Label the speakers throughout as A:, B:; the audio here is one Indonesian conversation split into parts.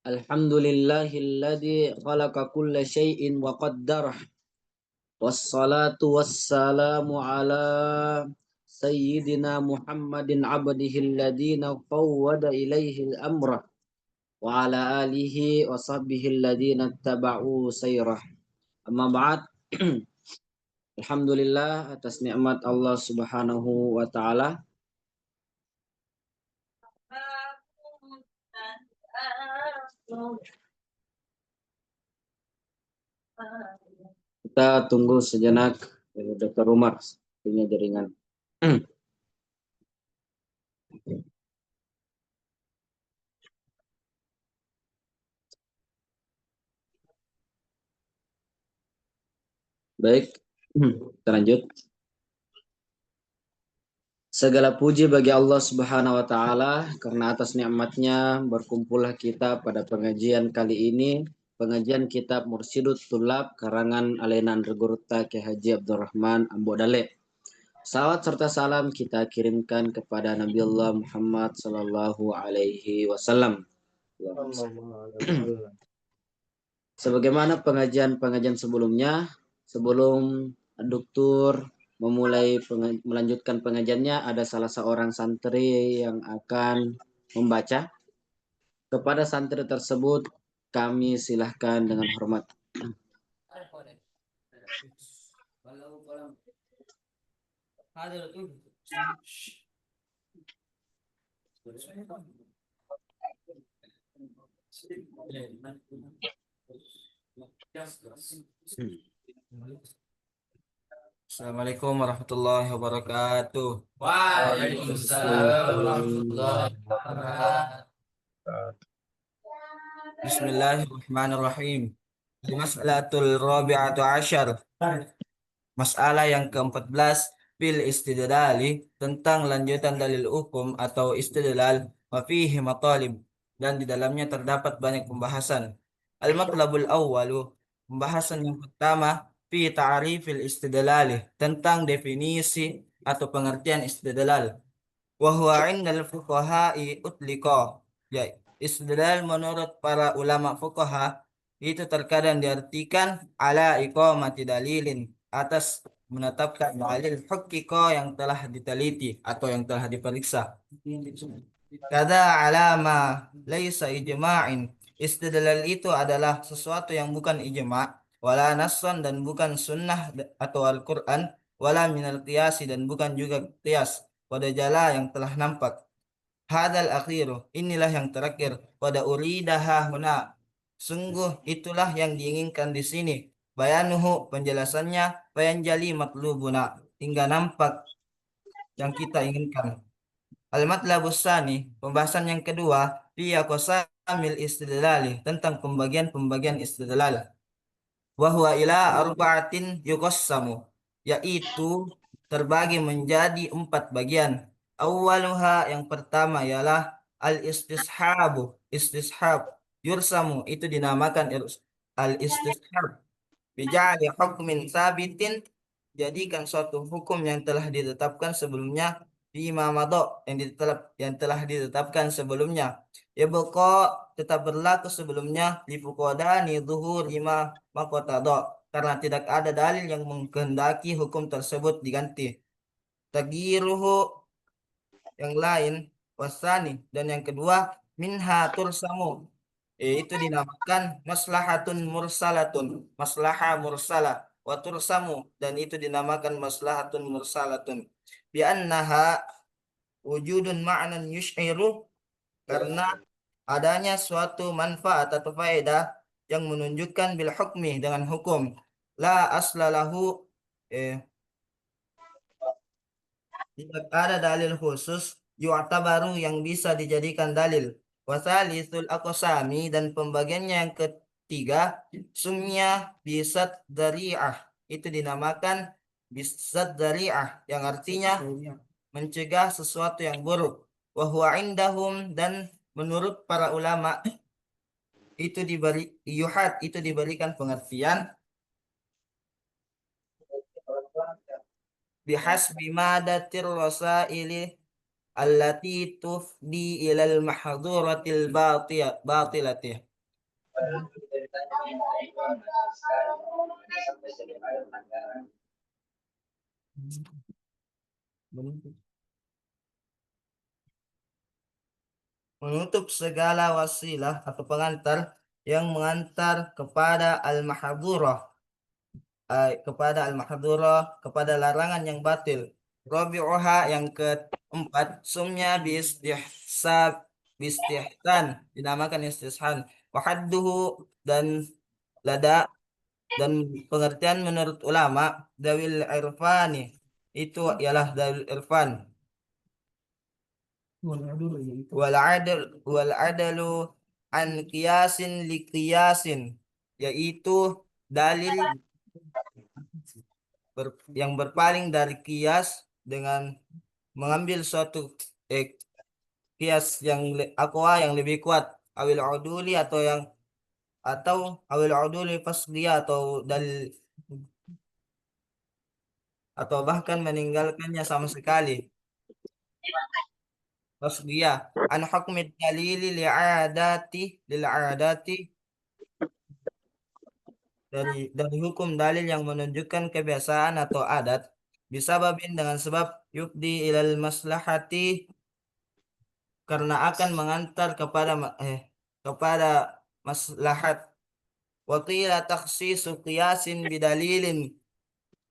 A: Alhamdulillahilladzi khalaqa kulla syai'in wa qaddarah. Wassalatu wassalamu ala sayyidina Muhammadin abdihil ladina fawwada ilaihil amra wa ala alihi wa sahbihil ladina taba'u sayrah. Amma ba'd. Alhamdulillah atas nikmat Allah Subhanahu wa taala. Kita tunggu sejenak Dr. Umar, punya jaringan. Baik, kita lanjut. Segala puji bagi Allah Subhanahu wa taala karena atas nikmatnya berkumpullah kita pada pengajian kali ini, pengajian kitab Mursyidut Tulab karangan Alenan Regurta Ki Haji Abdurrahman Ambo Dale. Salawat serta salam kita kirimkan kepada Nabi Allah Muhammad sallallahu alaihi wasallam. Sebagaimana pengajian sebelumnya, sebelum Dr. memulai melanjutkan pengajiannya, ada salah seorang santri yang akan membaca. Kepada santri tersebut kami silahkan dengan hormat.
B: Assalamualaikum warahmatullahi wabarakatuh. Waalaikumsalam warahmatullahi wabarakatuh. Bismillahirrahmanirrahim. Mas'alatul rabi'atu asyar. Masalah yang ke-14 fil istidlali, tentang lanjutan dalil hukum atau istidlal, wa fihi matalib, dan di dalamnya terdapat banyak pembahasan. Al-matlabul awwalu, pembahasan yang pertama, fi ta'rifil istidlali, tentang definisi atau pengertian istidlal. Wa huwa 'indal fuqaha'i utliqa, ya, istidlal menurut para ulama fuqaha itu terkadang diartikan ala iqamati dalilin, atas menetapkan dalil haqiqah yang telah diteliti atau yang telah diperiksa. Kada alama laisa ijma'in, istidlal itu adalah sesuatu yang bukan ijma', wala nassan, dan bukan sunnah atau Al-Quran, wala minal qiyasi, dan bukan juga qiyas, pada jala yang telah nampak. Hadal akhiru, inilah yang terakhir, pada uridaha huna, sungguh itulah yang diinginkan di sini. Bayanuhu, penjelasannya, bayanjali matlubuna, hingga nampak yang kita inginkan. Al-matlabus tsani, pembahasan yang kedua, fi aqsamil istidlali, tentang pembagian-pembagian istidlal. Wa huwa ila arba'atin yuqassamu, yaitu terbagi menjadi 4 bagian. Awwaluha, yang pertama ialah al-istishabu, istishab. Yursamu, itu dinamakan al-istishab. Bija'ali hukmin sabitin, jadikan suatu hukum yang telah ditetapkan sebelumnya, bima madho, yang telah ditetapkan sebelumnya, ya beko, tetap berlaku sebelumnya, li fuqadani zuhur lima maqtadha, karena tidak ada dalil yang mengkehendaki hukum tersebut diganti. Tagiruhu, yang lain, wasani, dan yang kedua, minha tursamu, itu dinamakan maslahatun mursalatun, maslahah mursalah, wa tursamu, dan itu dinamakan maslahatun mursalatun, bi annaha wujudun ma'nan yush'iru, karena adanya suatu manfaat atau faedah yang menunjukkan bil hukmi, dengan hukum, la aslalahu, tidak ada dalil khusus yu'tabaru, yang bisa dijadikan dalil. Wasalisul aqsami, dan pembagiannya yang ketiga, sumnya bisad dari'ah, itu dinamakan bisad dari'ah, yang artinya mencegah sesuatu yang buruk. Wa huwa indahum, dan menurut para ulama itu diberikan pengertian bihasbi madatir rasaili allati tufdi ilal mahdhuratil batilati. Menutup segala wasilah atau pengantar yang mengantar kepada al-mahdhurah, kepada larangan yang batil. Rabi'uha yang keempat, sumnya bistihsan, dinamakan istihsan. Wahadduhu dan lada, dan pengertian menurut ulama dawil irfani itu ialah dawil irfan. Wal adalu an qiyasin li qiyasin, yaitu dalil yang berpaling dari kias dengan mengambil suatu kias yang aqwa, yang lebih kuat, awil uduli atau awil uduli fasliya, atau dalil, atau bahkan meninggalkannya sama sekali. Fasliya an hukmid dalili li'adati dari hukum dalil yang menunjukkan kebiasaan atau adat, bisababin dengan sebab, yufdi ilal maslahati karena akan mengantar kepada maslahat. Wa qila takhsisu qiyasin bidalilin,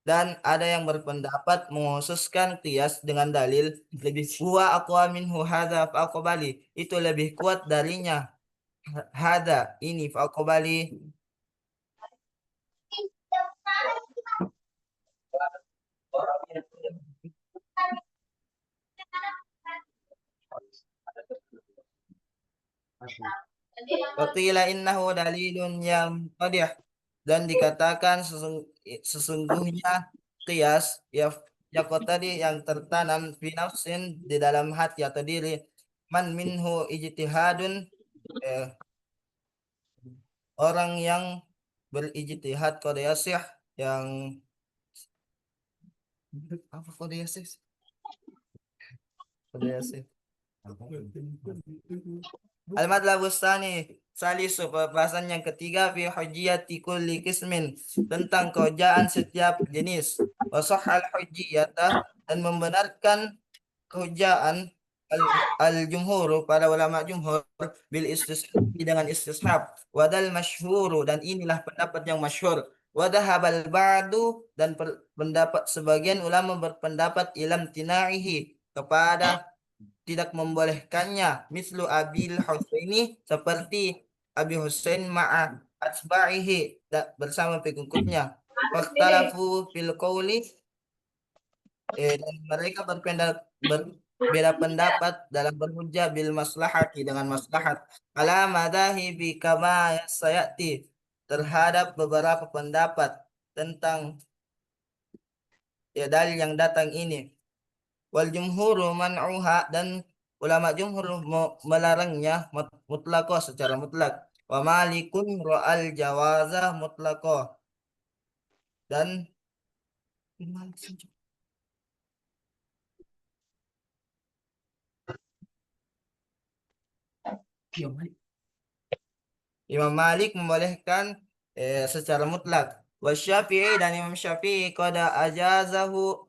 B: dan ada yang berpendapat menghususkan qiyas dengan dalil, lebih huwa aqwa minhu hadza faqbali, itu lebih kuat darinya hadza ini faqbali. Waqila innahu dalilun yang qadih, dan dikatakan sesungguhnya qiyas ya tadi yang tertanam fi nafsin, di dalam hati atau diri, man minhu ijtihadun, eh, orang yang berijtihad qad yasih, yang apa qad yasih? Qad yasih. Al-madlabus tsani salisu, pembahasan yang ketiga, fi hujjiyati kulli qismin, tentang kehujjaan setiap jenis. Wa sahhal hujjiyata, dan membenarkan kehujjaan al-jumhur, pada ulama jumhur, bil istishab, dengan istishab. Wadal masyhuru, dan inilah pendapat yang masyhur. Wadhahabal ba'du, dan pendapat sebagian ulama berpendapat ilam tinaihi, kepada tidak membolehkannya, mislu Abil Husaini, seperti Abi Husain ma'a atba'ihi, bersama pengikutnya. Wakhtalafu fil qawli, dan mereka berbeda pendapat dalam berhujjah bil maslahati, dengan maslahat, ala madhahibi kama sayati, terhadap beberapa pendapat tentang dalil yang datang ini. Wal jumhuru man'uha, dan ulama jumhur melarangnya mutlaqah, secara mutlak. Wa malikun ra'al jawaza mutlaqah, dan Imam Malik membolehkan secara mutlak. Wa Syafi'i, dan Imam Syafi'i qad ajazahu,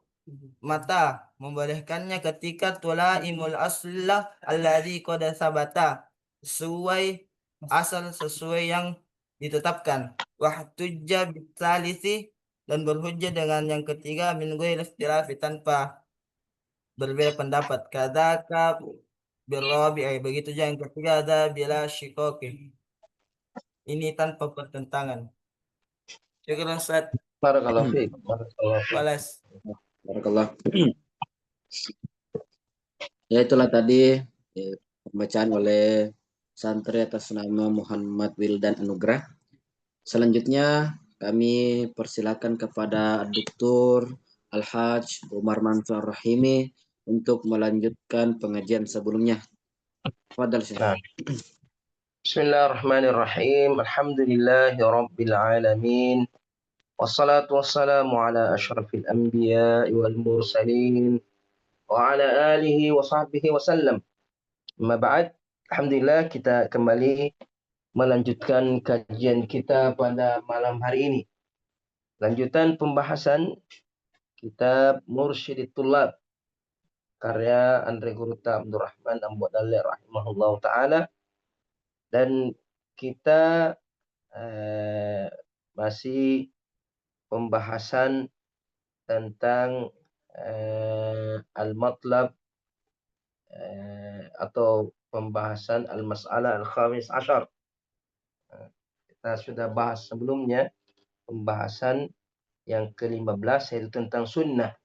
B: mata membolehkannya, ketika tulaimul aslah alladzi qad sabata, sesuai asal, sesuai yang ditetapkan. Wahtujja bisalisi, dan berhujjah dengan yang ketiga, min ghairi ikhtilafi, tanpa berbeda pendapat. Kadzaka birrabi'i, begitu juga yang ketiga, ada bila syikoki, ini tanpa pertentangan. Syukran Ustaz.
C: Barakallahu fiik. Barakallahu fiik.
B: Walas.
A: Barakallah. Ya, itulah tadi pembacaan oleh santri atas nama Muhammad Wildan Anugrah. Selanjutnya kami persilakan kepada Dr. Al-Hajj Umar Mansur Rahimi untuk melanjutkan pengajian sebelumnya. Fadal Syekh.
C: Bismillahirrahmanirrahim. Alhamdulillahi rabbil alamin. Wassalatu wassalamu ala asyrafil anbiya'i wal mursalin وعلى آله وصحبه وسلم. Amma ba'd, alhamdulillah kita kembali melanjutkan kajian kita pada malam hari ini. Lanjutan pembahasan kitab Mursyidit Tullab karya Andre Guruta Abdurrahman Ambodale rahimahullah taala, dan kita masih pembahasan tentang al-matlab atau pembahasan al-mas'alah al-khamis asyar. Kita sudah bahas sebelumnya pembahasan yang ke-15 yaitu tentang sunnah.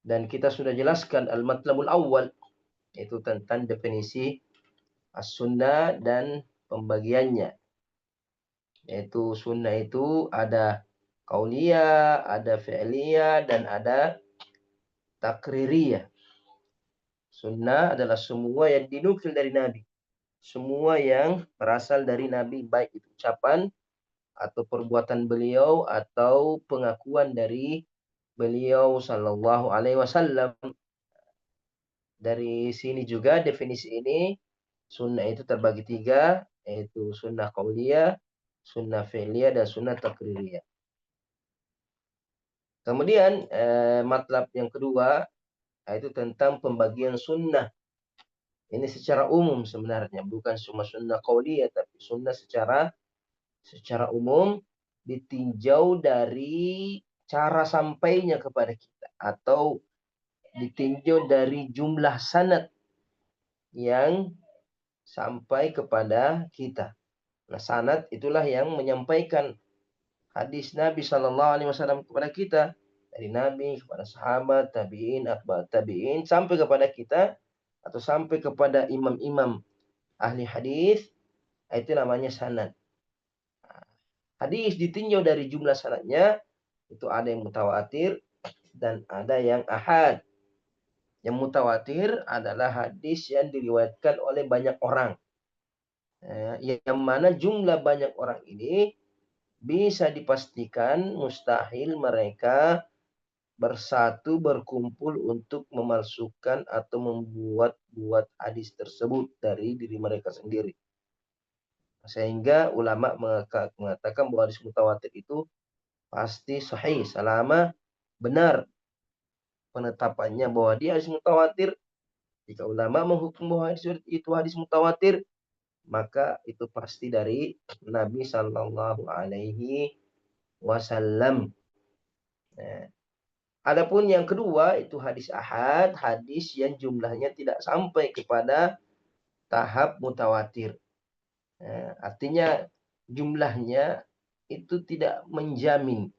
C: Dan kita sudah jelaskan al-matlabul awal yaitu tentang definisi as-sunnah dan pembagiannya. Yaitu sunnah itu ada qauliyah, ada fi'liyah, dan ada takririyah. Sunnah adalah semua yang dinukil dari Nabi. Semua yang berasal dari Nabi, baik itu ucapan atau perbuatan beliau atau pengakuan dari beliau sallallahu alaihi wasallam. Dari sini juga definisi ini, sunnah itu terbagi 3, yaitu sunnah qauliyah, sunnah fi'liyah, dan sunnah takririyah. Kemudian matlab yang kedua yaitu tentang pembagian sunnah. Ini secara umum sebenarnya, bukan cuma sunnah qauliyah, tapi sunnah secara umum ditinjau dari cara sampainya kepada kita atau ditinjau dari jumlah sanad yang sampai kepada kita. Nah, sanad itulah yang menyampaikan hadis Nabi Shallallahu Alaihi Wasallam kepada kita, dari Nabi kepada sahabat, tabiin, atba tabiin, sampai kepada kita atau sampai kepada imam-imam ahli hadis. Itu namanya sanad. Hadis ditinjau dari jumlah sanadnya, itu ada yang mutawatir dan ada yang ahad. Yang mutawatir adalah hadis yang diriwayatkan oleh banyak orang. Yang mana jumlah banyak orang ini bisa dipastikan mustahil mereka bersatu berkumpul untuk memalsukan atau membuat hadis tersebut dari diri mereka sendiri. Sehingga ulama mengatakan bahwa hadis mutawatir itu pasti sahih selama benar penetapannya bahwa dia hadis mutawatir. Jika ulama menghukum bahwa itu hadis mutawatir, maka itu pasti dari Nabi Sallallahu Alaihi Wasallam. Adapun yang kedua itu hadis ahad, hadis yang jumlahnya tidak sampai kepada tahap mutawatir. Artinya jumlahnya itu tidak menjamin,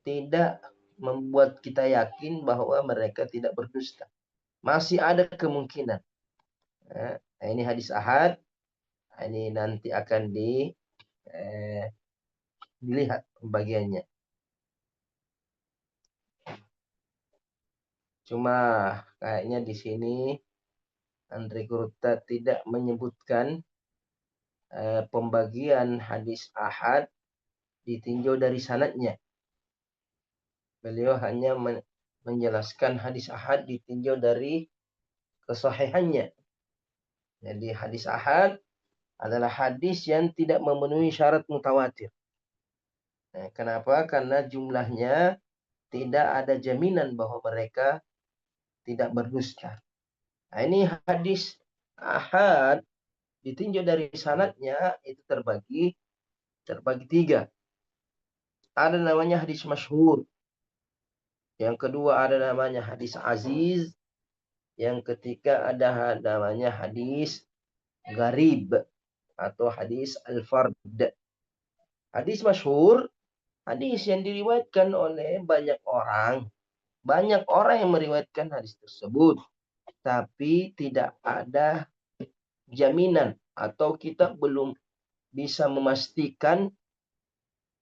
C: tidak membuat kita yakin bahwa mereka tidak berdusta. Masih ada kemungkinan. Ini hadis ahad, ini nanti akan dilihat pembagiannya. Cuma kayaknya di sini Andre Guruta tidak menyebutkan pembagian hadis ahad ditinjau dari sanadnya. Beliau hanya menjelaskan hadis ahad ditinjau dari kesahihannya. Jadi hadis ahad adalah hadis yang tidak memenuhi syarat mutawatir. Kenapa? Karena jumlahnya tidak ada jaminan bahwa mereka tidak berdusta. Nah, ini hadis ahad ditinjau dari sanadnya itu terbagi 3. Ada namanya hadis masyhur. Yang kedua ada namanya hadis aziz. Yang ketiga ada namanya hadis gharib atau hadis al-fard. Hadis masyhur, hadis yang diriwayatkan oleh banyak orang. Banyak orang yang meriwayatkan hadis tersebut, tapi tidak ada jaminan atau kita belum bisa memastikan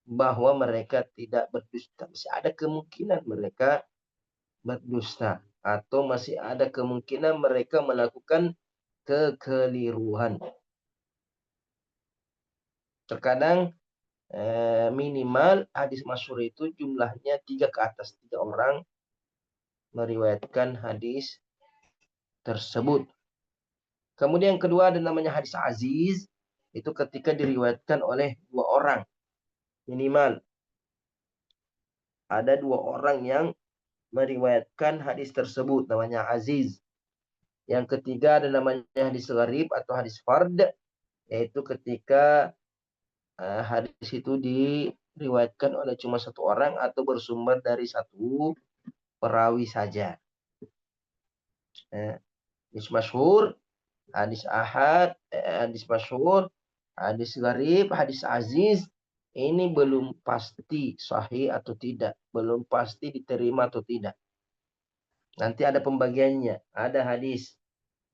C: bahwa mereka tidak berdusta. Masih ada kemungkinan mereka berdusta atau masih ada kemungkinan mereka melakukan kekeliruan. Terkadang minimal hadis masyhur itu jumlahnya 3 ke atas, 3 orang meriwayatkan hadis tersebut. Kemudian yang kedua ada namanya hadis aziz, itu ketika diriwayatkan oleh 2 orang minimal. Ada 2 orang yang meriwayatkan hadis tersebut, namanya aziz. Yang ketiga ada namanya hadis gharib atau hadis fard, yaitu ketika hadis itu diriwayatkan oleh cuma 1 orang atau bersumber dari 1 perawi saja. Hadis masyhur, hadis ahad, hadis masyhur, hadis gharib, hadis aziz, ini belum pasti sahih atau tidak, belum pasti diterima atau tidak. Nanti ada pembagiannya. Ada hadis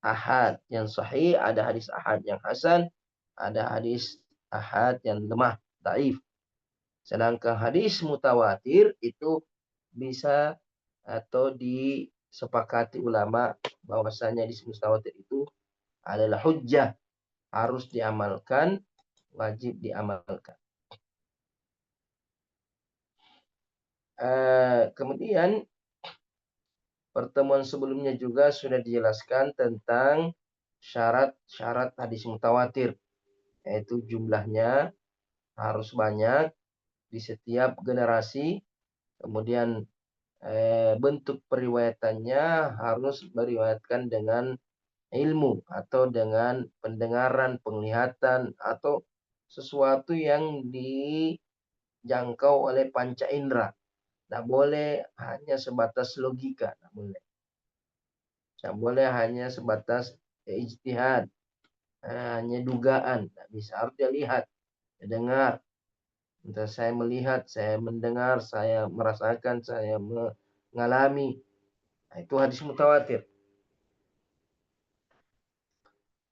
C: ahad yang sahih, ada hadis ahad yang hasan, ada hadis ahad yang lemah, dhaif. Sedangkan hadis mutawatir itu bisa atau disepakati ulama bahwasanya hadis mutawatir itu adalah hujjah, harus diamalkan, wajib diamalkan. Kemudian pertemuan sebelumnya juga sudah dijelaskan tentang syarat-syarat hadis mutawatir, yaitu jumlahnya harus banyak di setiap generasi, kemudian bentuk periwayatannya harus meriwayatkan dengan ilmu atau dengan pendengaran, penglihatan, atau sesuatu yang dijangkau oleh panca indera. Tidak boleh hanya sebatas logika, tidak boleh. Tidak boleh hanya sebatas ijtihad, hanya dugaan, tidak bisa. Harus dia lihat, dia dengar. Entah saya melihat, saya mendengar, saya merasakan, saya mengalami. Nah, itu hadis mutawatir.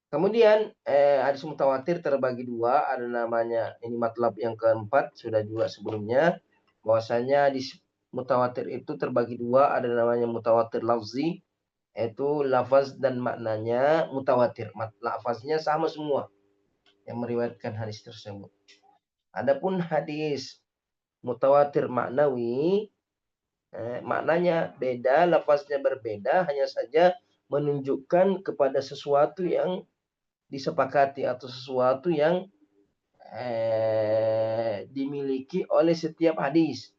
C: Kemudian hadis mutawatir terbagi 2, ada namanya, ini matlab yang keempat, sudah juga sebelumnya, bahwasanya hadis mutawatir itu terbagi 2, ada namanya mutawatir lafzi, yaitu lafaz dan maknanya mutawatir. Lafaznya sama semua yang meriwayatkan hadis tersebut. Adapun hadis mutawatir maknawi, maknanya beda, lafaznya berbeda, hanya saja menunjukkan kepada sesuatu yang disepakati atau sesuatu yang dimiliki oleh setiap hadis.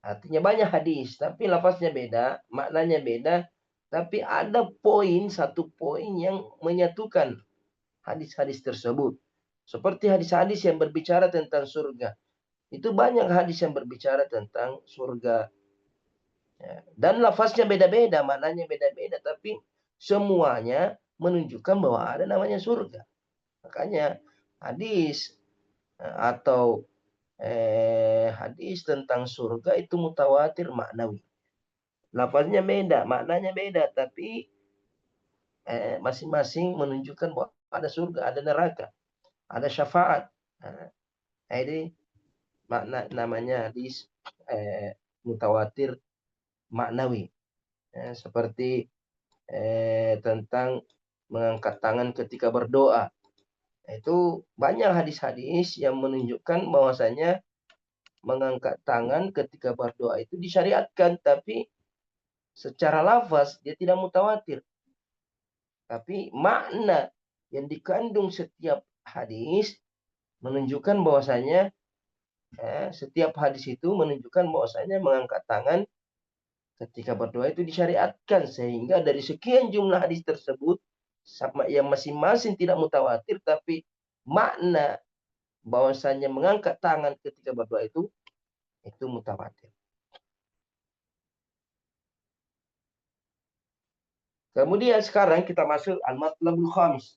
C: Artinya banyak hadis, tapi lafaznya beda, maknanya beda, tapi ada satu poin yang menyatukan hadis-hadis tersebut. Seperti hadis-hadis yang berbicara tentang surga. Itu banyak hadis yang berbicara tentang surga. Dan lafaznya beda-beda, maknanya beda-beda, tapi semuanya menunjukkan bahwa ada namanya surga. Makanya hadis atau hadis tentang surga itu mutawatir maknawi. Lafaznya beda, maknanya beda, tapi masing-masing menunjukkan bahwa ada surga, ada neraka, ada syafaat. Ini makna namanya hadis mutawatir maknawi. Seperti tentang mengangkat tangan ketika berdoa. Itu banyak hadis-hadis yang menunjukkan bahwasanya mengangkat tangan ketika berdoa itu disyariatkan, tapi secara lafaz dia tidak mutawatir. Tapi makna yang dikandung setiap hadis menunjukkan bahwasanya setiap hadis itu menunjukkan bahwasanya mengangkat tangan ketika berdoa itu disyariatkan, sehingga dari sekian jumlah hadis tersebut sama yang masing-masing tidak mutawatir, tapi makna bahwasanya mengangkat tangan ketika berdoa itu mutawatir. Kemudian sekarang kita masuk al-matlabul khamis.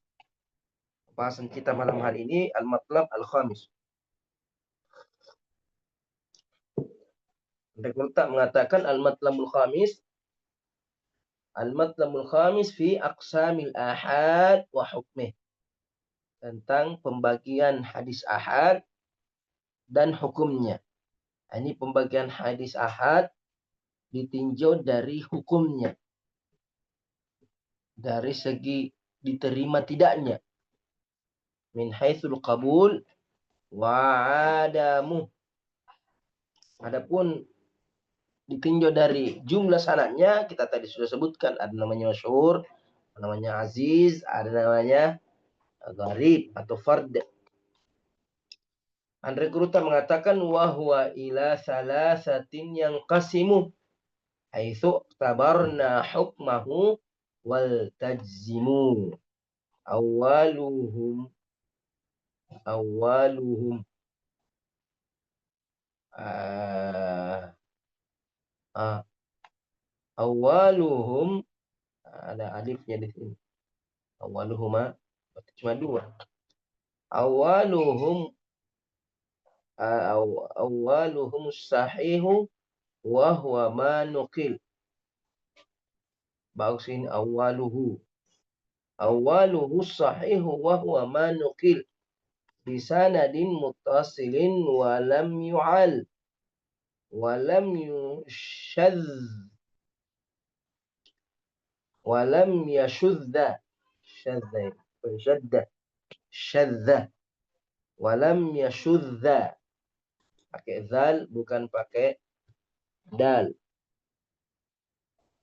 C: Bahasan kita malam hari ini al-matlab al-khamis. Mereka mengatakan al-matlabul khamis fi aqsamil ahad wa hukmih. Tentang pembagian hadis ahad dan hukumnya. Ini pembagian hadis ahad ditinjau dari hukumnya. Dari segi diterima tidaknya. Min haitsul qabul wa adamu. Adapun ditinjau dari jumlah sanadnya, kita tadi sudah sebutkan, ada namanya masyhur, namanya aziz, ada namanya gharib atau fard. Andre Kuruta mengatakan wahwa ila salasatin yang kasimu haitsu tabarna hukmahu wal tajzimu awaluhum awaluhum awaluhum ada alifnya di sini. Awaluhuma cuma dua. Awaluhum awaluhum sahihu wa huwa ma nuqil. Bagus ini awaluhu. Awaluhu sahihu wa huwa ma nuqil. Bisanadin muttasilin wa lam yu'al. Wa lam yushadz. Wa lam yashudda. Shadda. Shadda. Wa lam yashudda. Pakai zal bukan pakai dal.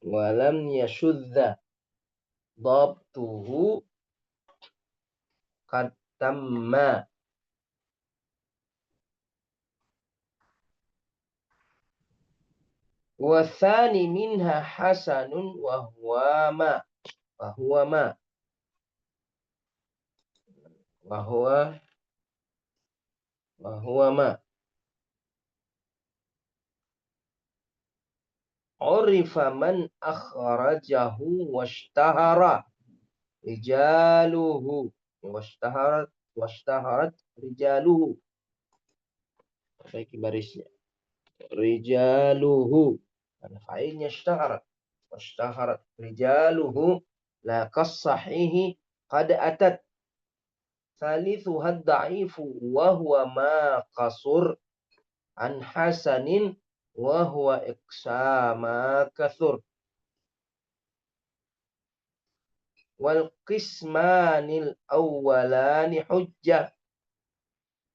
C: Walam yashudza dhabtuhu qad tamma. Wa tsani minha hasanun wa huwa ma wa huwa ma wa huwa ma urifa man akhrajahu washtahara rijaluhu washtaharat rijaluhu. Baik barisnya rijaluhu karena fa'ilnya washtaharat rijaluhu la qas-sahihi qad atat thalithuha ad-da'ifu wa huwa ma qasur an hasanin wa huwa iqsama kathur. Wal qismanil awwalani hujjah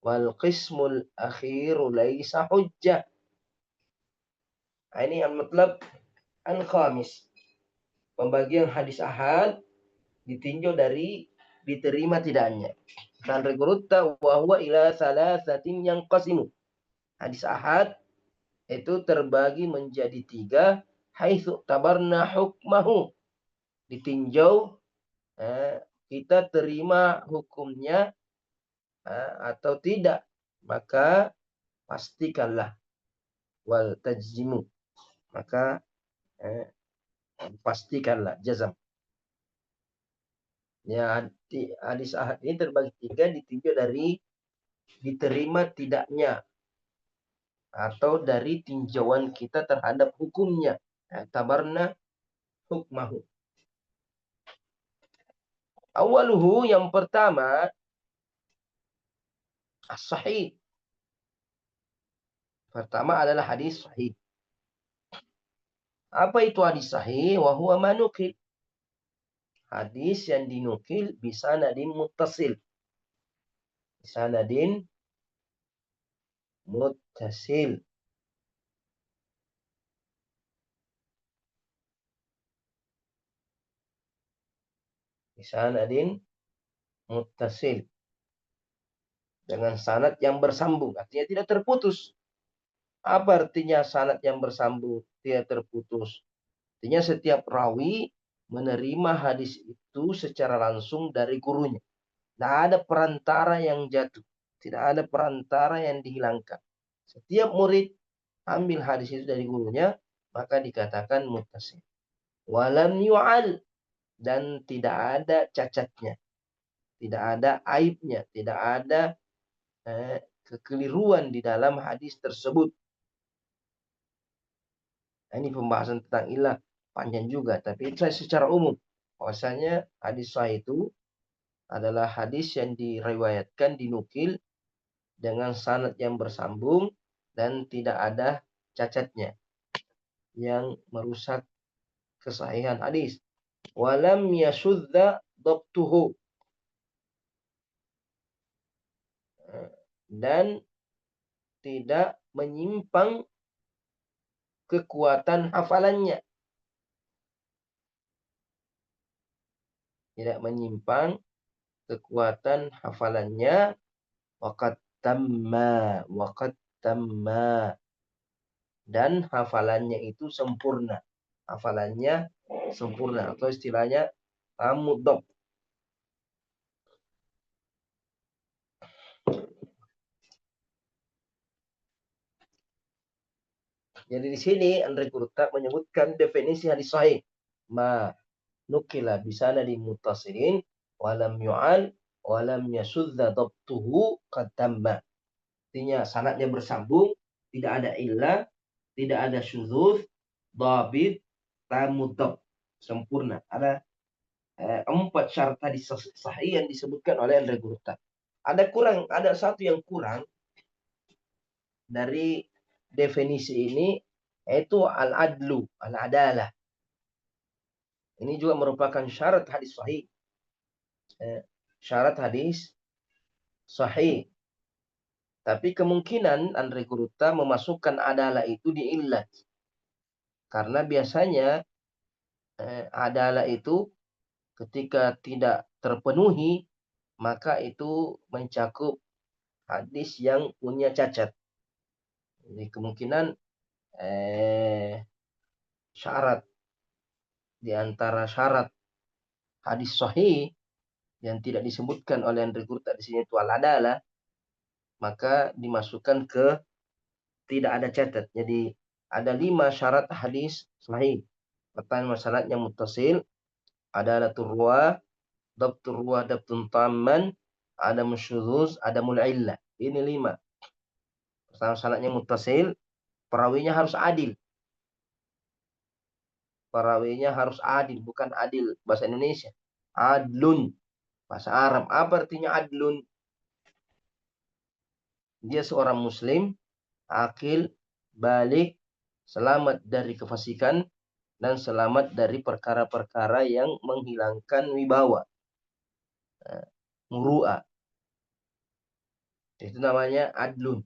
C: wal qismul akhiru laisa hujjah. Ini al-matlab al-khamis. Pembagian hadis ahad ditinjau dari diterima tidaknya. Dan regurutta wa huwa ila salasatin yang qasimu. Hadis ahad itu terbagi menjadi 3 haitsu tabarna hukmahu. Ditinjau kita terima hukumnya atau tidak, maka pastikanlah wal tajzimu, maka pastikanlah jazam. Ya, hadis ahad ini terbagi 3 ditinjau dari diterima tidaknya atau dari tinjauan kita terhadap hukumnya. Tabarna hukmahu. Awaluhu yang pertama as-sahih. Pertama adalah hadis sahih. Apa itu hadis sahih? Wa huwa manukil. Hadis yang dinukil bisanadin muttasil. Bisanadin muttasil. Bisanadin muttasil. Dengan sanad yang bersambung. Artinya tidak terputus. Apa artinya sanad yang bersambung tidak terputus? Artinya setiap rawi menerima hadis itu secara langsung dari gurunya. Tidak ada perantara yang jatuh. Tidak ada perantara yang dihilangkan. Setiap murid ambil hadis itu dari gurunya, maka dikatakan muttasil. Walam yu'al. Dan tidak ada cacatnya. Tidak ada aibnya. Tidak ada kekeliruan di dalam hadis tersebut. Nah, ini pembahasan tentang ilah panjang juga, tapi itu secara umum. Bahwasanya hadis sahih itu adalah hadis yang diriwayatkan, dinukil dengan sanad yang bersambung dan tidak ada cacatnya yang merusak kesahihan hadis. Walam yashudda dhabtuhu. Dan tidak menyimpang kekuatan hafalannya. Tidak menyimpang kekuatan hafalannya. Waqad tamma. Dan hafalannya itu sempurna. Hafalannya sempurna. Atau istilahnya tamudab. Jadi di sini Andre Kurta menyebutkan definisi hadis sahih. Ma nukila bisana di mutasilin walam yu'al walam yasudza dabtuhu qad tamma. Artinya sanadnya bersambung, tidak ada illah, tidak ada syudzuz, dhabit, tamudab, sempurna. Ada 4 syarat hadis sahih yang disebutkan oleh Andre Kurta. Ada satu yang kurang dari definisi ini, yaitu al-adlu, al-adalah. Ini juga merupakan syarat hadis sahih. Syarat hadis sahih. Tapi kemungkinan Andre Kurta memasukkan adalah itu di illat. Karena biasanya adalah itu ketika tidak terpenuhi, maka itu mencakup hadis yang punya cacat. Jadi kemungkinan syarat di antara syarat hadis sahih yang tidak disebutkan oleh Andre Kurta di sini itu al-adalah, maka dimasukkan ke tidak ada catat. Jadi ada 5 syarat hadis sahih. Pertama syaratnya muttasil, adalatul ruwah, dhabtur ruwah dhabtun tamman, adamul syudzuz, adamul illah. Ini 5. Pertama syaratnya muttasil, perawinya harus adil. Perawinya harus adil, bukan adil bahasa Indonesia. Adlun bahasa Arab. Apa artinya adlun? Dia seorang muslim, akil, balik, selamat dari kefasikan, dan selamat dari perkara-perkara yang menghilangkan wibawa, muru'ah. Itu namanya adlun.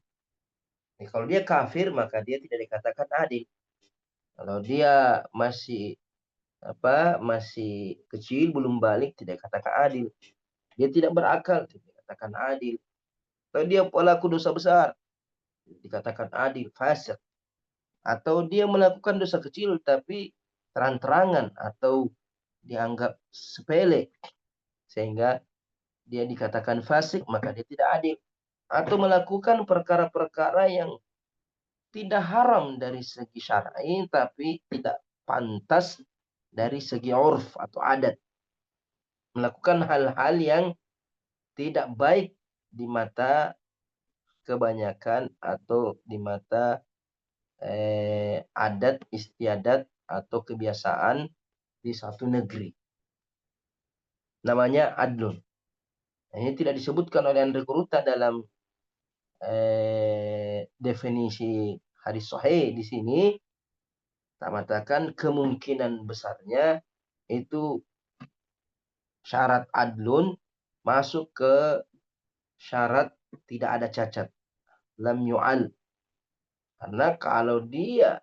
C: Jadi, kalau dia kafir, maka dia tidak dikatakan adil. Kalau dia masih kecil, belum balik, tidak dikatakan adil. Dia tidak berakal, tidak dikatakan adil. Kalau dia pelaku dosa besar, dikatakan adil, fasik. Atau dia melakukan dosa kecil tapi terang-terangan atau dianggap sepele sehingga dia dikatakan fasik, maka dia tidak adil. Atau melakukan perkara-perkara yang tidak haram dari segi syar'i tapi tidak pantas dari segi urf atau adat. Melakukan hal-hal yang tidak baik di mata kebanyakan atau di mata adat istiadat atau kebiasaan di satu negeri. Namanya adlun. Ini tidak disebutkan oleh Andre Kurta dalam definisi hadis sahih di sini. Tak mengatakan kemungkinan besarnya itu syarat adlun masuk ke syarat tidak ada cacat. Lam yu'al. Karena kalau dia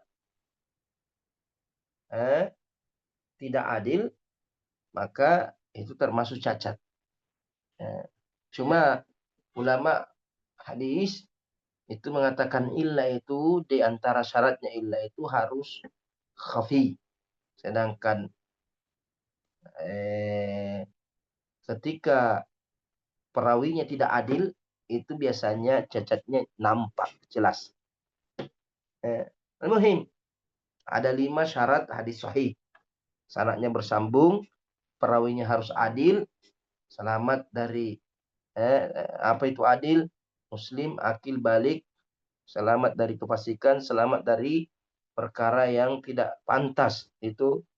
C: tidak adil, maka itu termasuk cacat. Cuma ulama hadis itu mengatakan illah itu di antara syaratnya illah itu harus khafi. Sedangkan ketika perawinya tidak adil, itu biasanya cacatnya nampak jelas. Al-muhim, ada 5 syarat hadis sahih. Sanadnya bersambung, perawinya harus adil, selamat dari apa itu adil? Muslim, akil, balik, selamat dari kefasikan, selamat dari perkara yang tidak pantas. Itu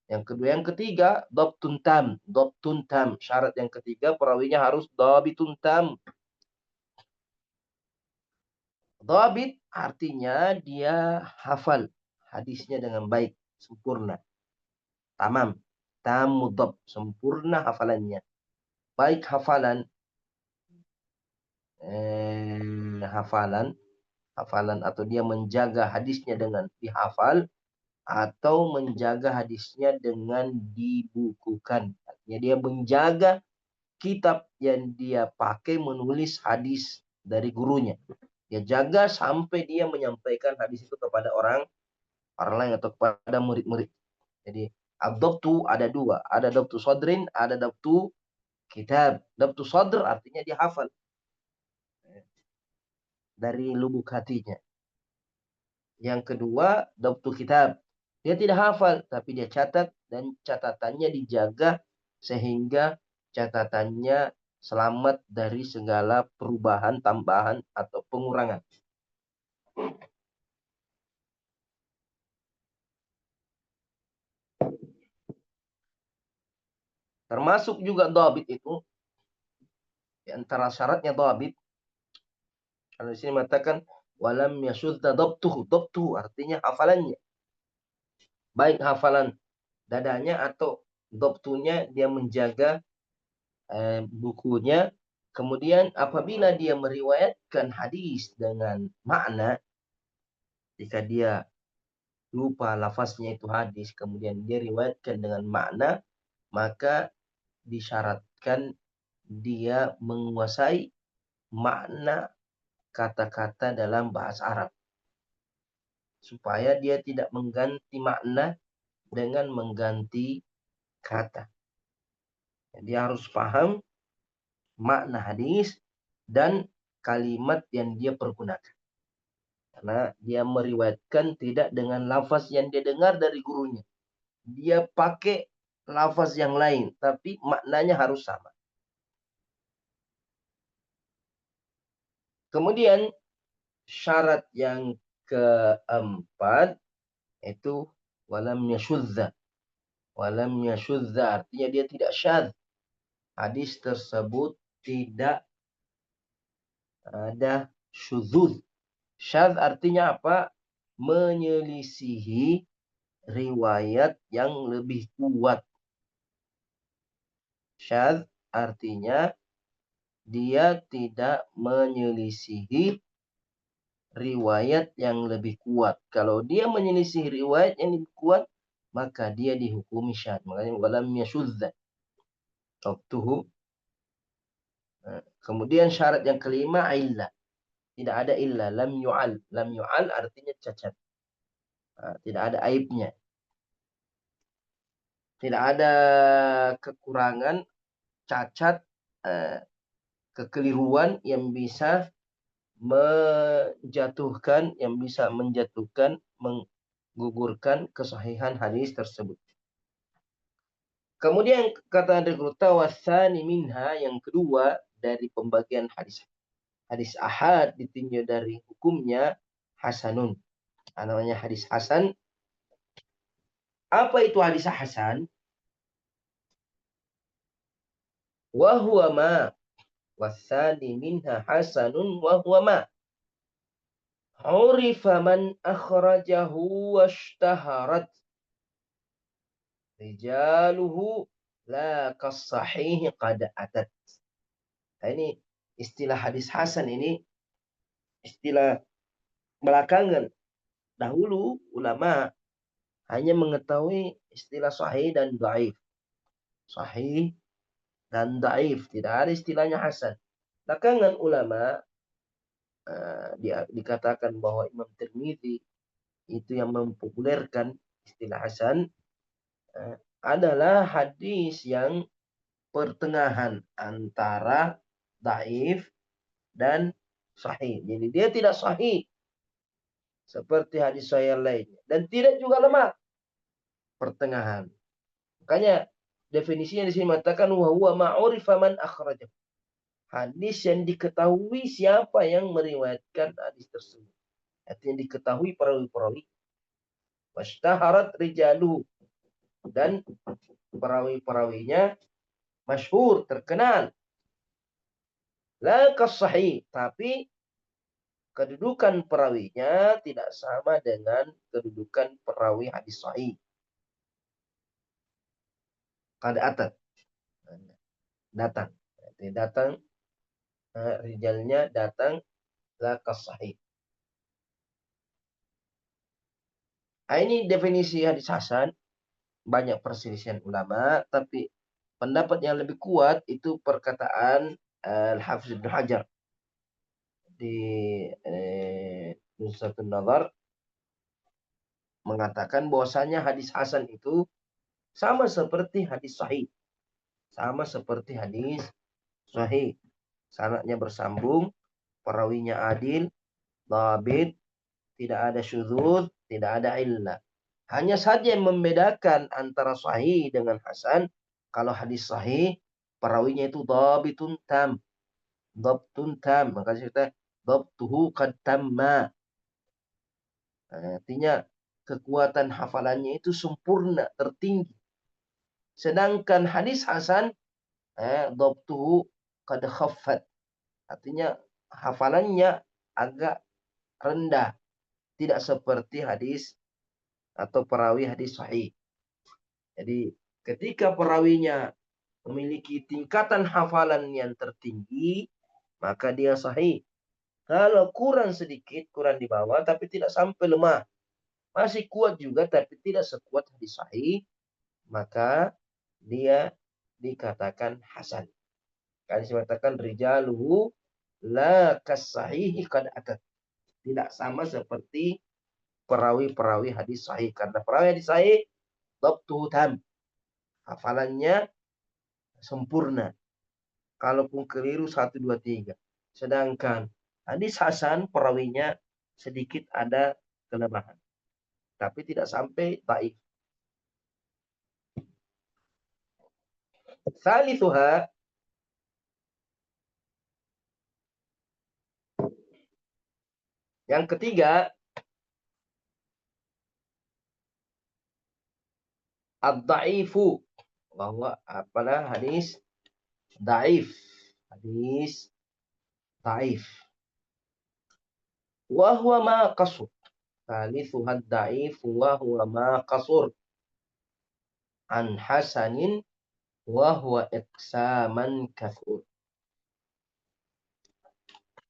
C: yang kedua. Yang ketiga, dhabtun tam. Dhabtun tam. Syarat yang ketiga, perawinya harus dhabitun tam. Dhabit artinya dia hafal hadisnya dengan baik, sempurna. Tamam. Tamudab, sempurna hafalannya. Baik hafalan hafalan, atau dia menjaga hadisnya dengan dihafal, atau menjaga hadisnya dengan dibukukan. Artinya dia menjaga kitab yang dia pakai menulis hadis dari gurunya. Dia jaga sampai dia menyampaikan hadis itu kepada orang lain atau kepada murid-murid. Jadi ad-dabtu ada dua, ada dabtu sadrin, ada dabtu kitab. Dabtu sadr artinya dia hafal dari lubuk hatinya. Yang kedua, dabtu kitab. Dia tidak hafal, tapi dia catat, dan catatannya dijaga sehingga catatannya selamat dari segala perubahan, tambahan, atau pengurangan. Termasuk juga dhabit itu, di antara syaratnya dhabit, kalau di sini mengatakan walam yashudda dhabtuhu. Dhabtuhu artinya hafalannya. Baik hafalan dadanya atau dhabtunya, dia menjaga bukunya. Kemudian apabila dia meriwayatkan hadis dengan makna, jika dia lupa lafaznya itu hadis, kemudian dia riwayatkan dengan makna, maka disyaratkan dia menguasai makna kata-kata dalam bahasa Arab, supaya dia tidak mengganti makna dengan mengganti kata. Dia harus paham makna hadis dan kalimat yang dia pergunakan. Karena dia meriwayatkan tidak dengan lafaz yang dia dengar dari gurunya. Dia pakai lafaz yang lain, tapi maknanya harus sama. Kemudian syarat yang keempat itu walam yashudza. Walam yashudza artinya dia tidak syadz. Hadis tersebut tidak ada syudzuz. Syadz artinya apa? Menyelisihi riwayat yang lebih kuat. Syadz artinya dia tidak menyelisihi riwayat yang lebih kuat. Kalau dia menyelisih riwayat yang lebih kuat, maka dia dihukumi syadz. Makanya walam yashudza. Waktuhu. Kemudian syarat yang kelima, illah. Tidak ada illah. Lam yu'al. Lam yu'al artinya cacat. Tidak ada aibnya. Tidak ada kekurangan, cacat, kekeliruan yang bisa menjatuhkan, menggugurkan kesahihan hadis tersebut. Kemudian kata Andrikuta wasani minha, yang kedua dari pembagian hadis. Hadis ahad ditinjau dari hukumnya hasanun. Namanya hadis hasan. Apa itu hadis hasan? Wa huwa ma wasani minha hasanun wa huwa ma urifa man akhrajahu washtaharat rijaluhu la kasahih qad atat. Nah, ini istilah hadis hasan ini istilah belakangan. Dahulu ulama hanya mengetahui istilah sahih dan dhaif. Sahih dan dhaif, tidak ada istilahnya hasan. Belakangan ulama dikatakan bahwa Imam Tirmidzi itu yang mempopulerkan istilah hasan, adalah hadis yang pertengahan antara dhaif dan sahih. Jadi dia tidak sahih seperti hadis sahih lainnya, dan tidak juga lemah, pertengahan. Makanya definisinya di sini mengatakan wa huwa ma'urifa man akhrajah. Hadis yang diketahui siapa yang meriwayatkan hadis tersebut. Artinya diketahui perawi-perawi. Washtaharat rijaluhu, dan perawi-perawinya masyhur, terkenal. La kasahih, tapi kedudukan perawinya tidak sama dengan kedudukan perawi hadis sahih. Qad atat, datang. Datang, rijalnya datang, la kasahih. Nah, ini definisi hadis hasan, banyak perselisihan ulama, tapi pendapat yang lebih kuat itu perkataan Al-Hafiz Ibnu Hajar di Nusatul Nazar, mengatakan bahwasanya hadis hasan itu sama seperti hadis sahih. Sama seperti hadis sahih. Sanadnya bersambung, perawinya adil, dhabit, tidak ada syudzuz, tidak ada illah. Hanya saja yang membedakan antara sahih dengan hasan, kalau hadis sahih, perawinya itu dhabitun tam. Dhabtun tam. Maka kita dhabtuhu qad tamma. Artinya kekuatan hafalannya itu sempurna, tertinggi. Sedangkan hadis hasan, dhabtuhu qad khaffat. Artinya hafalannya agak rendah. Tidak seperti hadis atau perawi hadis sahih. Jadi ketika perawinya memiliki tingkatan hafalan yang tertinggi, maka dia sahih. Kalau kurang sedikit, kurang di bawah, tapi tidak sampai lemah, masih kuat juga, tapi tidak sekuat hadis sahih, maka dia dikatakan hasan. Kali dikatakan rijaluhu la kasahihi qad atat. Tidak sama seperti perawi-perawi hadis sahih. Karena perawi hadis sahih, dhabtuhu tam. Hafalannya sempurna. Kalaupun keliru 1, 2, 3. Sedangkan hadis hasan, perawinya sedikit ada kelemahan. Tapi tidak sampai dhaif. Salisuha, yang ketiga, ad-dha'ifu. Bahwa apalah hadis dhaif. Hadis dhaif. Wa huwa ma qasur. Salisuha ad-dha'ifu wa huwa ma qasur an hasanin wa huwa iqsaman kathur.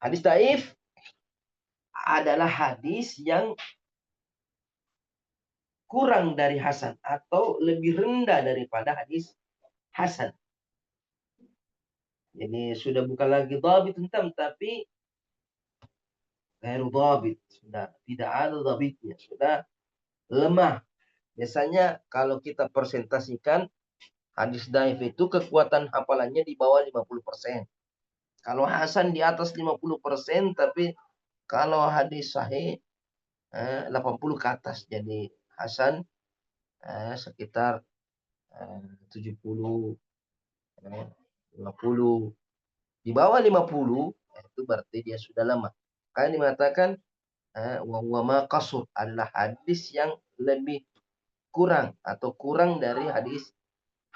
C: Hadis dhaif adalah hadis yang kurang dari hasan atau lebih rendah daripada hadis hasan. Jadi sudah bukan lagi dhabit entam, tapi ghairu dhabit, sudah tidak ada dhabitnya, sudah lemah. Biasanya kalau kita presentasikan hadis dhaif itu kekuatan hafalannya di bawah 50%. Kalau hasan di atas 50%, tapi kalau hadis sahih 80 ke atas. Jadi hasan sekitar 70, 50. Di bawah 50 itu berarti dia sudah lemah. Karena dimengatakan wa ma qasur adalah hadis yang lebih kurang atau kurang dari hadis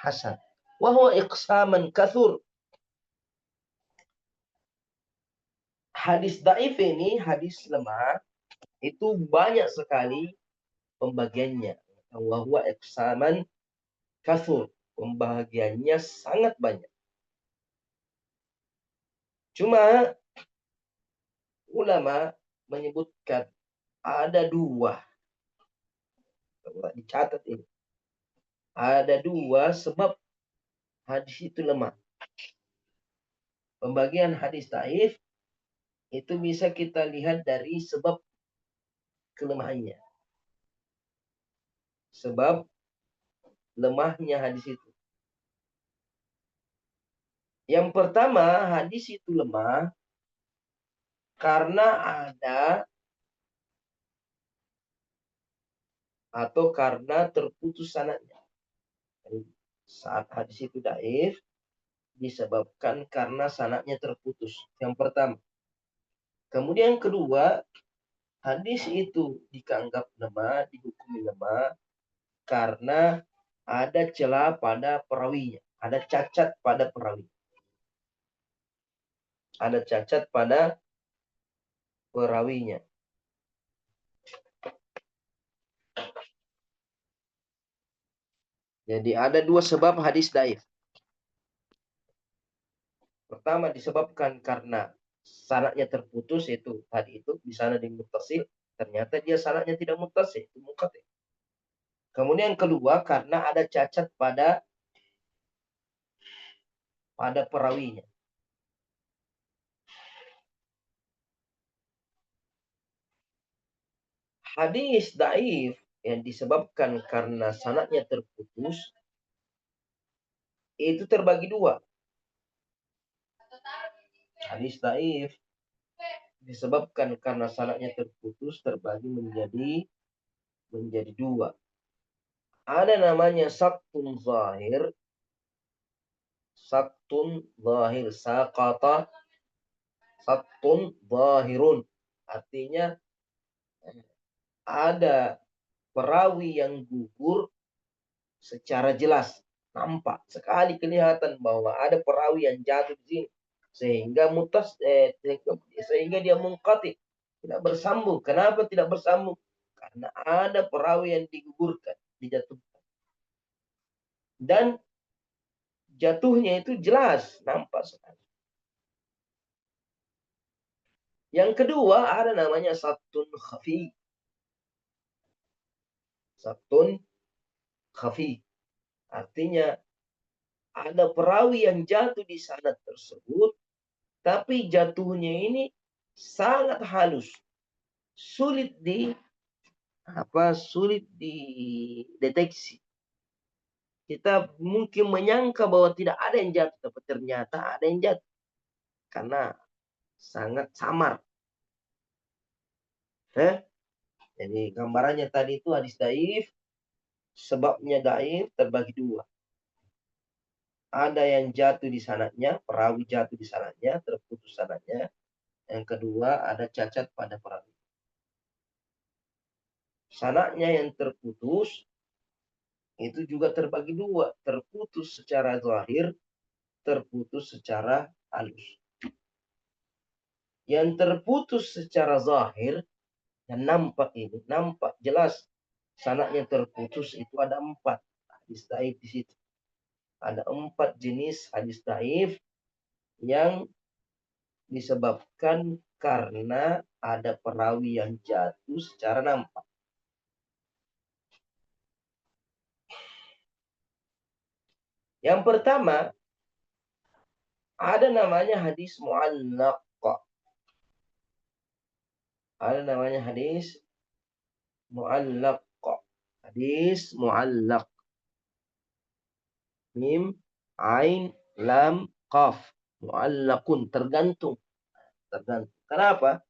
C: hasan. Wa huwa iqsaman kathur. Hadis dhaif ini, hadis lemah, itu banyak sekali pembagiannya. Wa huwa iqsaman kathur. Pembagiannya sangat banyak. Cuma ulama menyebutkan ada dua. Dicatat ini. Ada dua sebab hadis itu lemah. Pembagian hadis dhaif itu bisa kita lihat dari sebab kelemahannya. Sebab lemahnya hadis itu. Yang pertama, hadis itu lemah karena ada atau karena terputus sanadnya. Saat hadis itu dhaif disebabkan karena sanadnya terputus. Yang pertama. Kemudian yang kedua, hadis itu dianggap lemah, dihukumi lemah karena ada celah pada perawinya, ada cacat pada perawi. Ada cacat pada perawinya. Jadi ada dua sebab hadis dhaif. Pertama disebabkan karena sanadnya terputus, yaitu tadi itu di sana di muttasil. ternyata dia sanadnya tidak muttasil, munqati. Kemudian yang kedua, karena ada cacat pada perawinya. Hadis dhaif yang disebabkan karena sanadnya terputus itu terbagi dua. Hadis dhaif disebabkan karena sanadnya terputus terbagi menjadi dua. Ada namanya saktun zahir, saqata, saktun zahirun. Artinya ada perawi yang gugur secara jelas, nampak sekali kelihatan bahwa ada perawi yang jatuh di sini sehingga sehingga dia munqati, tidak bersambung. Kenapa tidak bersambung? Karena ada perawi yang digugurkan, dijatuhkan. Dan jatuhnya itu jelas, nampak sekali. Yang kedua ada namanya saktun khafi. Saktun khafi. Artinya ada perawi yang jatuh di sanad tersebut, tapi jatuhnya ini sangat halus. Sulit dideteksi. Kita mungkin menyangka bahwa tidak ada yang jatuh, tapi ternyata ada yang jatuh. Karena sangat samar. Jadi gambarannya tadi itu hadis dhaif, sebabnya dhaif terbagi dua. Ada yang jatuh di sanadnya, perawi jatuh di sanadnya, terputus sanadnya. Yang kedua ada cacat pada perawi. Sanadnya yang terputus itu juga terbagi dua, terputus secara zahir, terputus secara halus. Yang terputus secara zahir, yang nampak jelas sanadnya terputus, itu ada 4 hadis dhaif di situ. Ada 4 jenis hadis dhaif yang disebabkan karena ada perawi yang jatuh secara nampak. Yang pertama, ada namanya hadis mu'allaq. Ada namanya hadis mu'allaq. Hadis mu'allaq. Mim, ain, lam, qaf. Mu'allaqun, tergantung. Kenapa?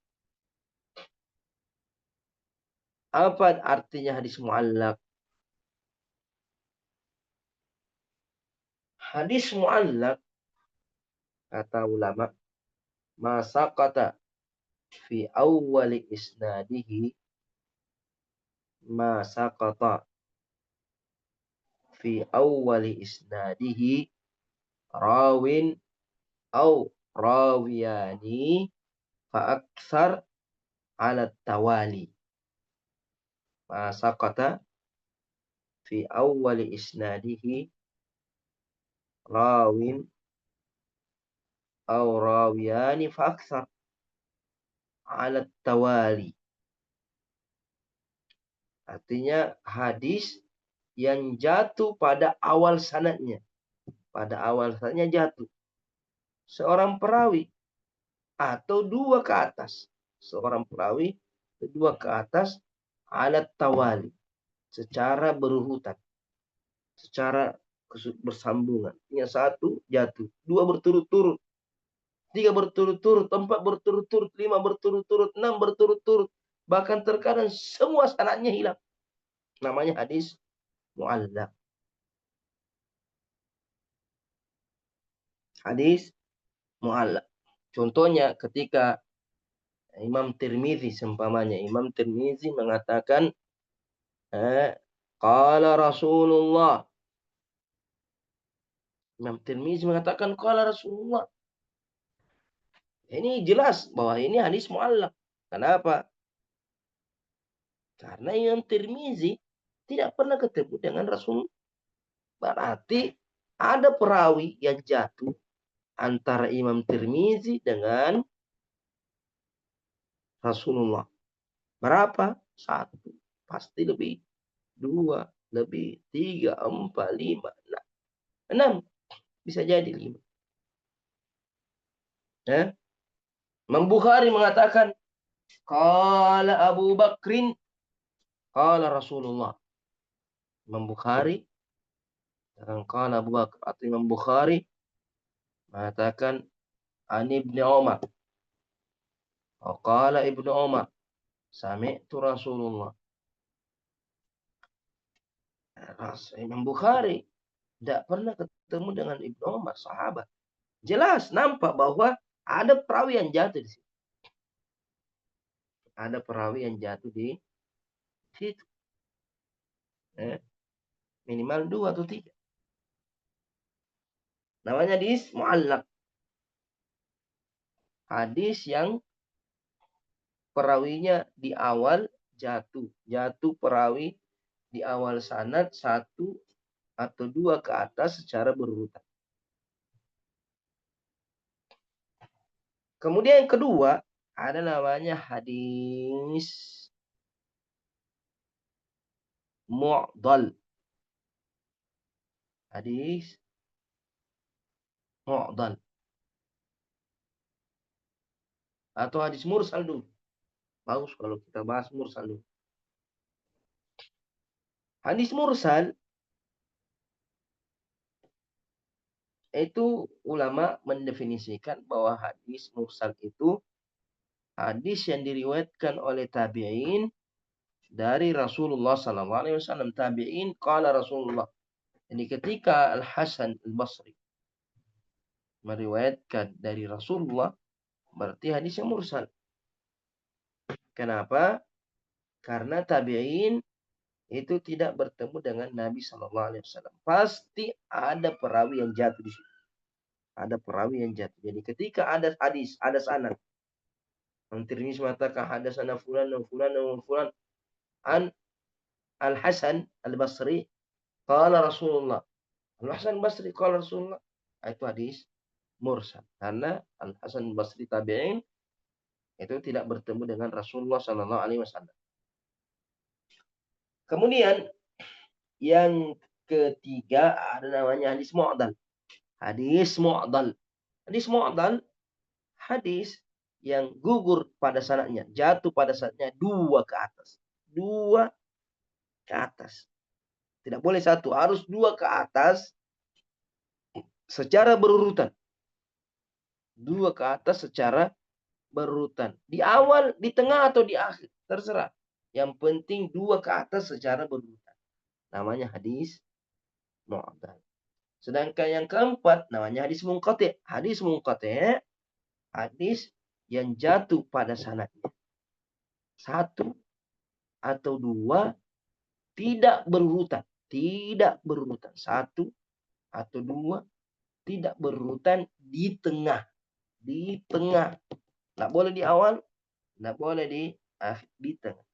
C: Apa artinya hadis mu'allaq? Hadis mu'allaq, kata ulama, ma saqata fi awwali isnadihi, ma saqata fi awwali isnadihi rawin au rawiyani fa aktsar ala tawali. Ma saqata fi awwali isnadihi rawin au rawiyani fa aktsar ala tawali. Artinya hadis yang jatuh pada awal sanadnya. Pada awal sanadnya jatuh seorang perawi atau 2 ke atas. Seorang perawi 2 ke atas alat tawali, secara berurutan, secara bersambungan. Yang 1 jatuh, 2 berturut-turut, 3 berturut-turut, 4 berturut-turut, 5 berturut-turut, 6 berturut-turut. Bahkan terkadang semua sanadnya hilang. Namanya hadis mu'allaq. Hadis mu'allaq. Contohnya ketika Imam Tirmizi seumpamanya, Imam Tirmizi mengatakan qala Rasulullah. Imam Tirmizi mengatakan qala Rasulullah. Ini jelas bahwa ini hadis mu'allaq. Kenapa? Karena Imam Tirmizi tidak pernah ketemu dengan Rasul. Berarti ada perawi yang jatuh antara Imam Tirmizi dengan Rasulullah. Berapa? 1. Pasti lebih. 2, lebih. 3, 4, 5, 6. Bisa jadi 5. Ya. Imam Bukhari mengatakan, qala Abu Bakrin, qala Rasulullah. Imam Bukhari, qala Abu Bakar atau Imam Bukhari mengatakan an Ibnu Umar. Qala Ibnu Umar, sami'tu Rasulullah. Imam Bukhari tidak pernah ketemu dengan Ibnu Umar, sahabat. Jelas nampak bahwa ada perawi yang jatuh di situ. Ada perawi yang jatuh di situ. Minimal 2 atau 3. Namanya hadis mu'allaq. Hadis yang perawinya di awal jatuh. Jatuh perawi di awal sanad 1 atau 2 ke atas secara berurutan. Kemudian yang kedua ada namanya hadis mu'dal. Hadis mu'dal. Atau hadis mursal dulu. Bagus kalau kita bahas mursal dulu. Hadis mursal itu ulama mendefinisikan bahwa hadis mursal itu hadis yang diriwayatkan oleh tabi'in dari Rasulullah SAW. Tabi'in qala Rasulullah. Jadi ketika Al-Hasan Al-Basri meriwayatkan dari Rasulullah, berarti hadisnya mursal. Kenapa? Karena tabi'in itu tidak bertemu dengan Nabi SAW. Pasti ada perawi yang jatuh di situ. Ada perawi yang jatuh. Jadi ketika ada hadis, ada sanad. Tirmidzi mengatakan hadatsana fulan dan fulan dan fulan an Al-Hasan Al-Basri qala Rasulullah. Al-Hasan Al-Basri qala Rasulullah. Itu hadis mursal. Karena Al-Hasan Al-Basri tabi'in itu tidak bertemu dengan Rasulullah sallallahu alaihi wasallam. Kemudian yang ketiga ada namanya hadis mu'dal. Hadis mu'dal. Hadis mu'dal hadis yang gugur pada sanadnya, jatuh pada sanadnya 2 ke atas. 2 ke atas. Tidak boleh 1, harus 2 ke atas secara berurutan. 2 ke atas secara berurutan. Di awal, di tengah atau di akhir, terserah. Yang penting 2 ke atas secara berurutan. Namanya hadis mu'dal. Sedangkan yang keempat namanya hadis munqati'. Hadis munqati', hadis yang jatuh pada sanadnya. 1 atau 2 tidak berurutan. Tidak berurutan. 1 atau 2 tidak berurutan di tengah. Di tengah. Tidak boleh di awal, tidak boleh di akhir, di tengah.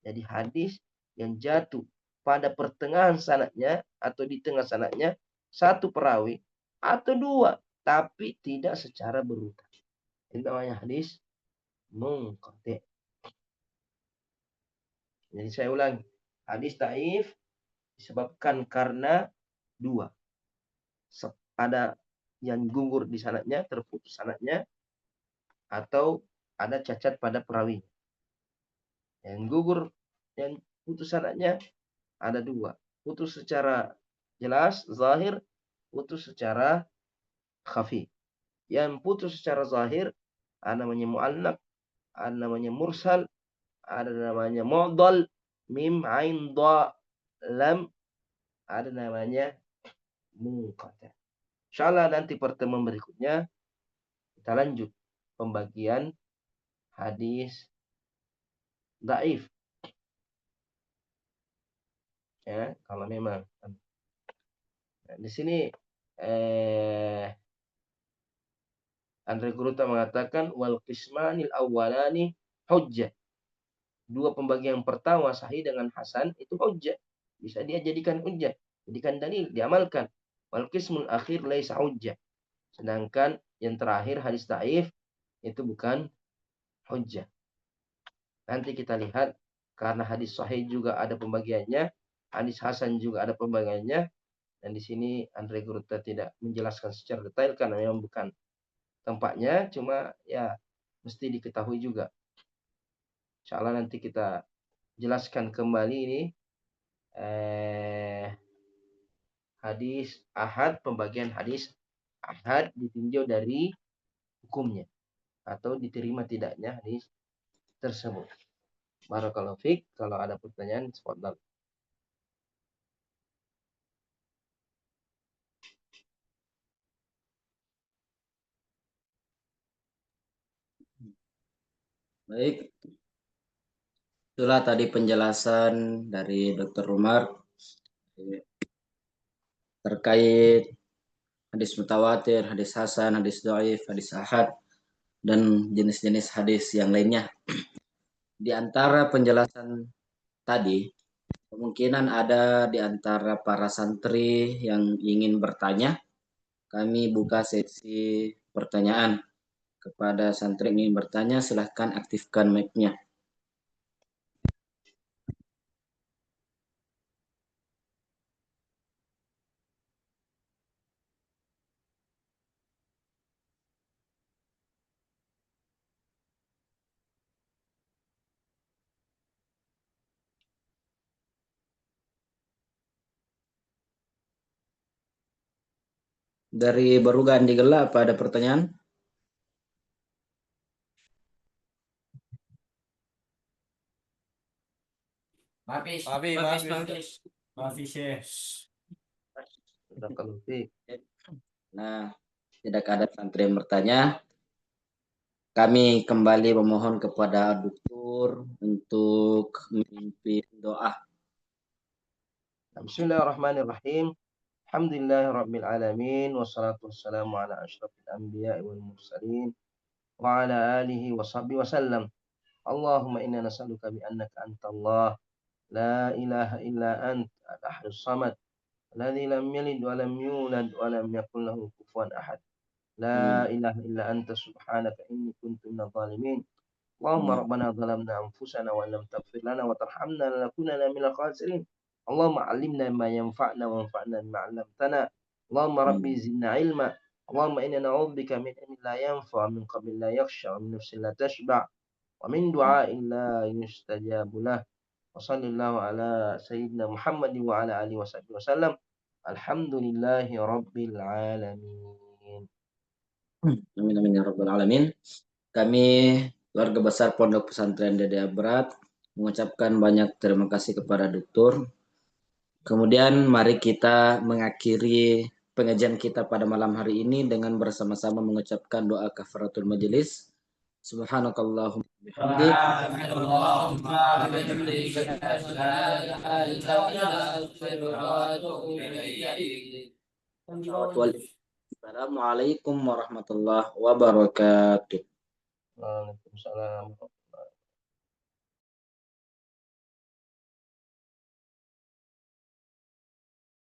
C: Jadi hadis yang jatuh pada pertengahan sanadnya atau di tengah sanadnya 1 perawi atau 2 tapi tidak secara berurutan. Itu namanya hadis munqati'. Jadi saya ulangi. Hadis dhaif disebabkan karena 2. Ada yang gugur di sanadnya, terputus sanadnya, atau ada cacat pada perawi. Yang gugur, yang putus sanadnya ada 2. Putus secara jelas, zahir, putus secara khafi. Yang putus secara zahir ada namanya mu'allaq, ada namanya mursal, ada namanya mu'dal, mim, ain, dha, lam, ada namanya munqati'. Insyaallah nanti pertemuan berikutnya kita lanjut pembagian hadis dhaif. Ya, kalau memang di sini Andre Kuruta mengatakan wal qismanil awwalani hujjah. 2 pembagian pertama sahih dengan hasan itu hujjah. Bisa dia jadikan hujjah, jadikan dalil, diamalkan. Wal qismul akhir laisa hujjah. Sedangkan yang terakhir hadis dhaif itu bukan hujjah. Nanti kita lihat, karena hadis sahih juga ada pembagiannya, hadis hasan juga ada pembagiannya, dan di sini Andre Guruta tidak menjelaskan secara detail karena memang bukan tempatnya, cuma ya mesti diketahui juga. Insya Allah nanti kita jelaskan kembali ini hadis ahad, pembagian hadis ahad ditinjau dari hukumnya atau diterima tidaknya hadis tersebut. Barakallahu fiik. Kalau ada pertanyaan, tafadhal.
A: Baik, itulah tadi penjelasan dari Dr. Umar terkait hadis mutawatir, hadis hasan, hadis dhaif, hadis ahad, dan jenis-jenis hadis yang lainnya. Di antara penjelasan tadi, kemungkinan ada di antara para santri yang ingin bertanya. Kami buka sesi pertanyaan. Kepada santri yang ingin bertanya, silahkan aktifkan mic-nya. Dari Barugan di Gela, apa ada pertanyaan?
B: Maaf, Syekh.
C: Barakallahu fiik.
A: Nah, tidak ada santri yang bertanya. Kami kembali memohon kepada Dokter untuk memimpin doa.
C: Bismillahirrahmanirrahim. Alhamdulillahirabbil alamin wassalatu wassalamu ala asyrafil anbiya'i wal mursalin wa ala alihi wa sahbihi wasallam. Allahumma inna nas'aluka bi annaka antallah la ilaha illa ant al-ahadus samad alladzi lam yalid wa lam yulad wa lam yakul lahu kufuwan ahad. La ilaha illa anta subhanaka inni kuntu minadh dhalimin. Allahumma rabbana zalamna anfusana wa lam taghfir lana wa tarhamna lanakunanna minal khasirin. Allahumma 'allimna ma yanfa'na wa anfa'na bima 'allamtana. Allahumma rabbi zidna ilma. Allahumma inna na'udzubika min ilmin la yanfa' wa min qalbin la yakhsha wa min nafsin la tashba' wa min du'a'in la yustajabu lah. Wa sallallahu ala sayyidina Muhammadin wa ala alihi wa sahbihi wasallam. Alhamdulillahi rabbil alamin.
A: Amin amin ya rabbal alamin. Kami keluarga besar Pondok Pesantren Dede Abrat mengucapkan banyak terima kasih kepada Dokter. Kemudian mari kita mengakhiri pengajian kita pada malam hari ini dengan bersama-sama mengucapkan doa kafaratul majelis. Subhanakallahumma bihamdik. Assalamualaikum warahmatullahi wabarakatuh.
C: Waalaikumsalam.